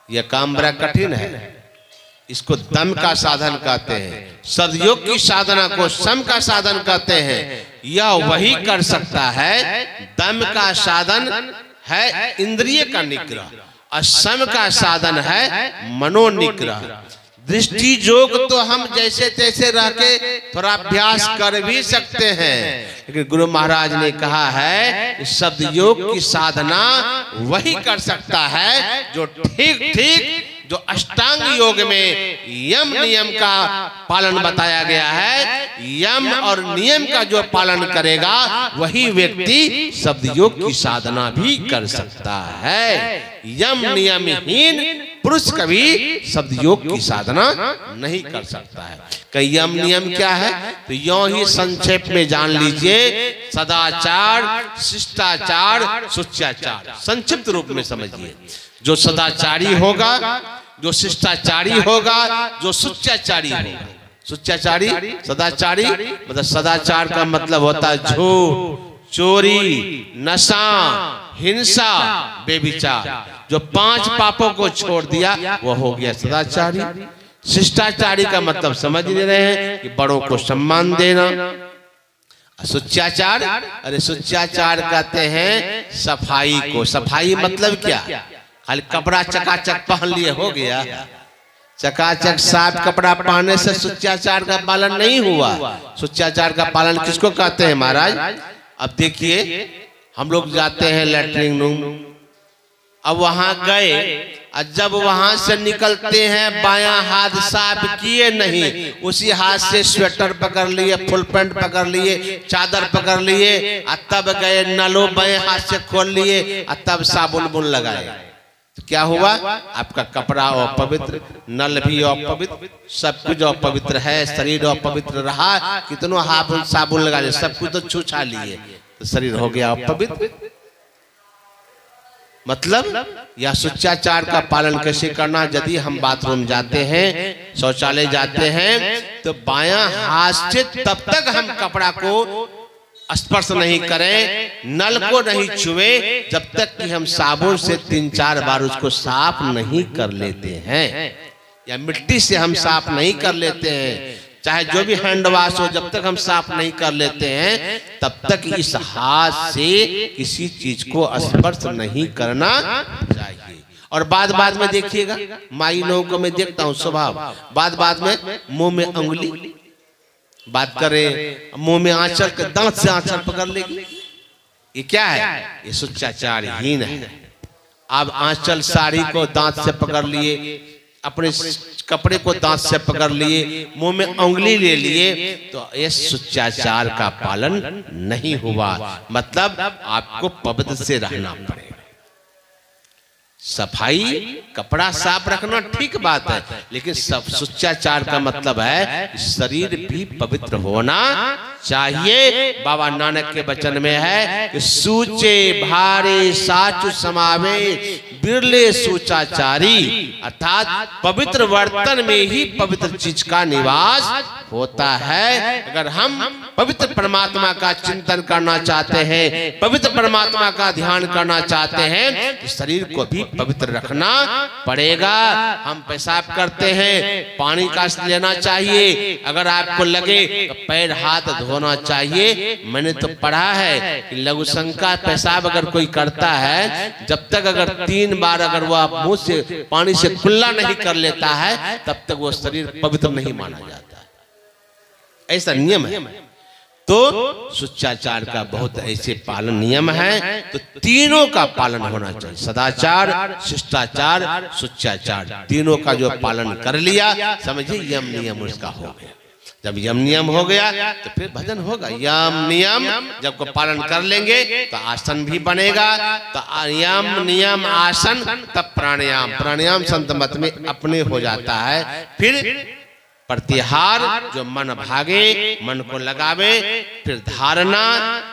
S1: यह काम बड़ा कठिन है। इसको दम का साधन कहते हैं। सदयोग की साधना को सम का साधन कहते हैं। यह वही कर सकता है। दम का साधन है इंद्रिय का निग्रह और सम का साधन है मनोनिग्रह। दृष्टि योग तो हम जैसे तैसे रह के थोड़ा अभ्यास कर भी सकते हैं, लेकिन गुरु महाराज ने कहा है कि शब्द योग की साधना वही कर सकता है जो ठीक ठीक जो अष्टांग योग में यम नियम का पालन बताया गया है, यम और नियम का जो पालन करेगा वही व्यक्ति शब्द योग की साधना भी कर सकता है। यम नियमहीन पुरुष कभी शब्द योग की साधना नहीं कर सकता है। कई यम नियम क्या है तो यों ही संक्षेप में जान लीजिए। सदाचार, शिष्टाचार, सुचाचार, संक्षिप्त रूप में समझिए। जो सदाचारी होगा, जो शिष्टाचारी होगा, जो सुचाचारी होगा। सुचाचारी, सदाचारी मतलब सदाचार का मतलब होता है झूठ, चोरी, नशा, हिंसा, बेविचार। जो 5 पापों को छोड़ दिया वो हो गया सदाचारी। शिष्टाचारी का मतलब समझ नहीं रहे हैं कि बड़ों को सम्मान देना। सुचाचार, अरे सुचाचार कहते हैं सफाई को। सफाई मतलब क्या? खाली कपड़ा चकाचक पहन लिए हो गया? चकाचक साफ कपड़ा पहनने से सुचाचार का पालन नहीं हुआ। सुचाचार का पालन किसको कहते हैं महाराज? अब देखिए, हम लोग जाते हैं लैट्रिन रूम, अब वहां गए और जब वहां से निकलते हैं बायां हाथ साफ किए नहीं, उसी हाथ से स्वेटर पकड़ लिए, फुल पैंट पकड़ लिए, चादर पकड़ लिए और तब गए नलो बाएं हाथ से खोल लिए और तब साबुन बुन लगाए। तो क्या हुआ? आपका कपड़ा अपवित्र, नल भी अपवित्र, सब कुछ अपवित्र है, शरीर अपवित्र रहा। कितनों हाथ साबुन लगा लिए, सब कुछ तो छू छा लिए तो शरीर हो गया अपवित्र। मतलब यह सुचाचार का पालन कैसे करना? यदि हम बाथरूम जाते हैं, शौचालय जाते हैं तो बायां हाथ से तब तक हम कपड़ा को स्पर्श नहीं करें, नल को नहीं छुए जब तक कि हम साबुन से 3-4 बार उसको साफ नहीं कर लेते हैं, या मिट्टी से हम साफ नहीं कर लेते हैं, चाहे जो भी हैंड वॉश हो, जब तक हम साफ नहीं कर लेते हैं तब तक इस हाथ से किसी चीज को स्पर्श नहीं करना चाहिए। और बाद में देखिएगा, माई लोगों को मैं देखता हूँ स्वभाव, बाद में मुंह में अंगुली बात करे, मुंह में आंचल, दांत से आंचल पकड़ लेगी। ये क्या है? ये सुचाचारहीन है। आप आंचल साड़ी को दांत से पकड़ लिए, अपने कपड़े को दांत से पकड़ लिए, मुंह में उंगली ले लिए, तो ये सुचाचार का पालन नहीं हुआ। मतलब आपको पवित्र से रहना पड़ेगा। सफाई, कपड़ा साफ रखना ठीक बात है, लेकिन सब सुचाचार का मतलब है शरीर भी पवित्र होना चाहिए। बाबा नानक के वचन में है कि सूचे भारे साचु समावे बिरले सुचाचारी, अर्थात पवित्र वर्तन में ही पवित्र चीज का निवास होता है। अगर हम पवित्र परमात्मा का चिंतन करना चाहते हैं, पवित्र परमात्मा का ध्यान करना चाहते हैं, तो शरीर को भी पवित्र रखना पड़ेगा। हम पेशाब करते हैं, पानी का लेना चाहिए। अगर आपको लगे तो पैर हाथ धोना चाहिए। मैंने तो पढ़ा है कि लघु शंका पेशाब अगर कोई करता है, जब तक अगर 3 बार अगर वो आप मुंह से पानी से कुल्ला नहीं कर लेता है, तब तक वो शरीर पवित्र नहीं माना जाता। ऐसा नियम है। तो शिष्टाचार का बहुत ऐसे पालन नियम है, तो तीनों का पालन होना चाहिए। सदाचार, शिष्टाचार, शिष्टाचार, तीनों का जो पालन कर लिया, समझिए यम नियम उसका हो गया। जब यम नियम हो गया तो फिर भजन होगा। यम नियम जब को पालन कर लेंगे तो आसन भी बनेगा। तो यम नियम आसन, तब प्राणायाम। प्राणायाम संत मत में अपने हो जाता है। फिर प्रत्याहार, जो मन भागे, मन को लगावे। फिर धारणा,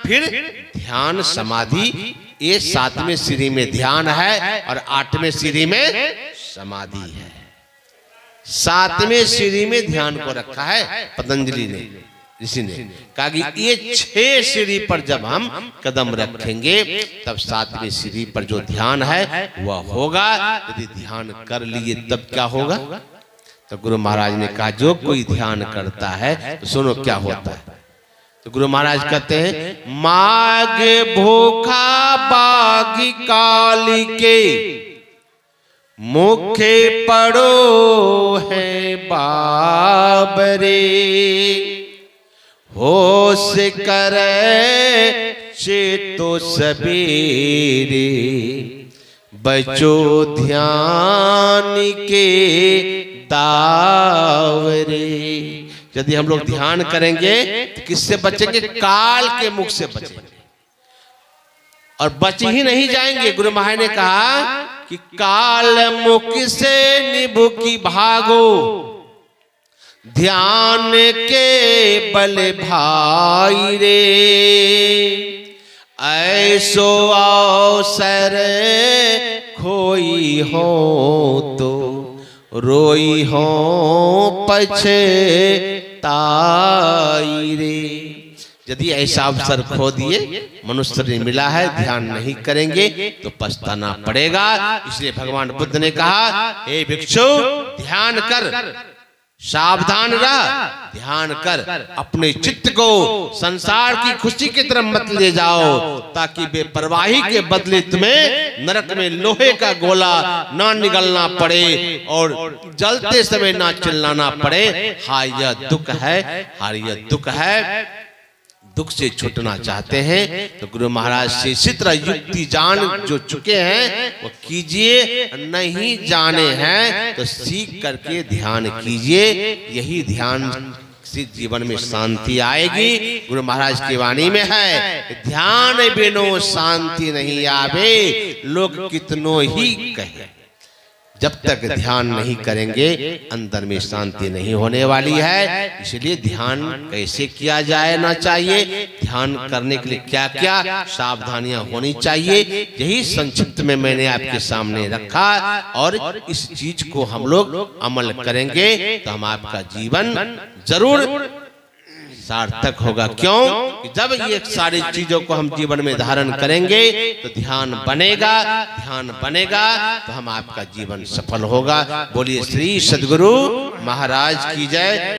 S1: फिर ध्यान समाधि। ये 7वें सीढ़ी में ध्यान है और 8वें सीढ़ी में समाधि है। 7वें सीढ़ी में ध्यान को रखा है पतंजलि ने, ऋषि ने कहा कि ये 6 सीढ़ी पर जब हम कदम रखेंगे तब 7वें सीढ़ी पर जो ध्यान है वह होगा। यदि ध्यान कर लिए तब क्या होगा? तो गुरु महाराज ने कहा जो कोई ध्यान करता है तो सुनो क्या होता है। तो गुरु महाराज कहते हैं, माग भूखा बागी काली के मुखे पड़ो है बाबरे, होश करे चेतो सबेरे, बचो ध्यान के दावरे। यदि हम लोग ध्यान करेंगे तो किससे बचेंगे? काल के मुख से बचेंगे। और बच ही नहीं जाएंगे। गुरु महाराज ने कहा कि काल मुख से निभुकी भागो, ध्यान के बल भाई रे, ऐसो अवसर खोई हो तो रोई हो पछताई रे। यदि ऐसा अवसर खो दिए, मनुष्य ने मिला है, ध्यान नहीं करेंगे तो पछताना पड़ेगा। इसलिए भगवान बुद्ध ने कहा, हे भिक्षु ध्यान कर, सावधान रह, ध्यान कर, अपने चित्त को संसार की खुशी की तरफ मत ले जाओ, ताकि बेपरवाही के बदले तुम्हें नरक में लोहे का गोला ना निगलना पड़े और जलते समय ना चिल्लाना पड़े, हाय यह दुख है, हाय यह दुख है। दुख से छूटना चाहते हैं तो गुरु महाराज से इसी तरह युक्ति जान जो चुके हैं वो कीजिए, नहीं जाने हैं तो सीख करके ध्यान कीजिए। यही ध्यान से जीवन में शांति आएगी। गुरु महाराज की वाणी में है, ध्यान बिनो शांति नहीं आवे, लोग कितनों ही कहे। जब तक ध्यान नहीं करेंगे अंदर में शांति नहीं होने वाली है। इसलिए ध्यान कैसे किया जाना चाहिए, ध्यान करने के लिए क्या क्या सावधानियां होनी चाहिए, यही संक्षिप्त में मैंने आपके सामने रखा। और इस चीज को हम लोग अमल करेंगे तो हम आपका जीवन जरूर सार्थक होगा। क्यों? जब ये सारी चीजों को हम जीवन में धारण करेंगे तो ध्यान बनेगा, ध्यान बनेगा तो हम आपका जीवन सफल होगा। बोलिए श्री सद्गुरु महाराज की जय।